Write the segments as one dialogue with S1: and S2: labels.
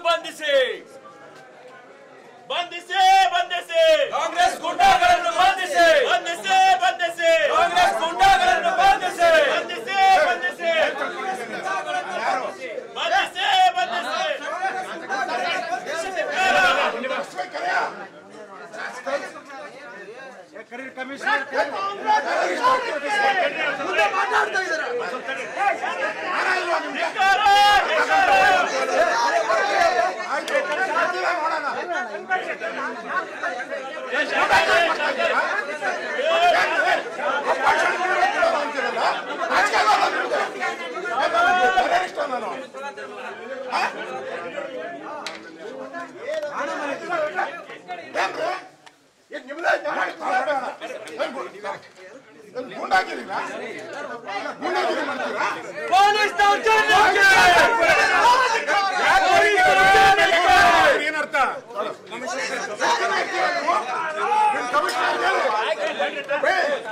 S1: ಬಂಧಿಸಿ ಬಂಧಿಸಿ ಬಂಧಿಸಿ ಕಾಂಗ್ರೆಸ್ ಗುಂಡಾಗಳನ್ನು ಬಂಧಿಸಿ ಬಂಧಿಸಿ ಬಂಧಿಸಿ ಕಾಂಗ್ರೆಸ್ ಗುಂಡಾಗಳನ್ನು ಬಂಧಿಸಿ ಬಂಧಿಸಿ ಬಂಧಿಸಿ ಬಂಧಿಸಿ ಬಂಧಿಸಿ
S2: ಕಮಿಷನರ್ ಮಾತಾಡ್ತಾ ಇದ್ದಾರೆ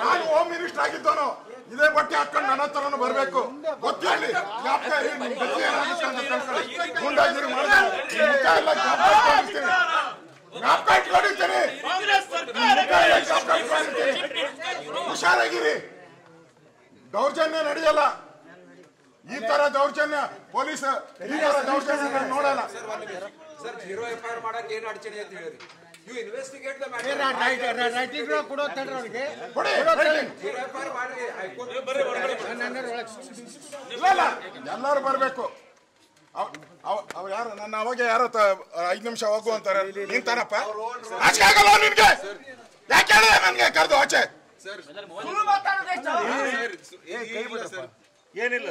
S3: ನಾನು ಹೋಮ್ ಮಿನಿಸ್ಟರ್ ಆಗಿದ್ದವನು ಇದೇ ಬಟ್ಟೆ ಹಾಕೊಂಡು ನನ್ನ ಹತ್ರನು ಬರ್ಬೇಕು ಗೊತ್ತಿರಲಿ ಗುಂಡಾಗಿರಿ ಹುಷಾರಾಗಿರಿ. ದೌರ್ಜನ್ಯ ನಡೆಯಲ್ಲ. ಈ ತರ ದೌರ್ಜನ್ಯ ಪೊಲೀಸ್ ಈ ತರ ದೌರ್ಜನ್ಯ ನೋಡಲ್ಲ.
S4: ಸರ್ ಜೀರೋ ಎಫ್ಐಆರ್ ಮಾಡಕ್ಕೆ ಏನು ಅಡಚಣೆ ಅಂತ ಹೇಳಿರಿ. ಯು ಇನ್ವೆಸ್ಟಿಗೇಟ್ ದ
S2: ರೈಟಿಂಗ್ ಕೊಡೋತೇನ್ರಿ ಅವ್ರಿಗೆ
S3: ಜೀರೋ ಎಫ್ಐಆರ್ ಮಾಡಿ ಎಲ್ಲರೂ ಬರ್ಬೇಕು. ಅವ್ರು ಯಾರು ನನ್ನ ಅವಾಗ ಯಾರು 5 ನಿಮಿಷ ಹೋಗು ಅಂತಾರೆ. ನೀನ್ ತಾನಪ್ಪ ಆಚೆ ಆಗಲ್ಲ ನಿನ್ಗೆ. ಯಾಕೆ ಹೇಳಿದೆ ನನ್ಗೆ ಕರೆದು ಆಚೆ?
S1: ಏನಿಲ್ಲ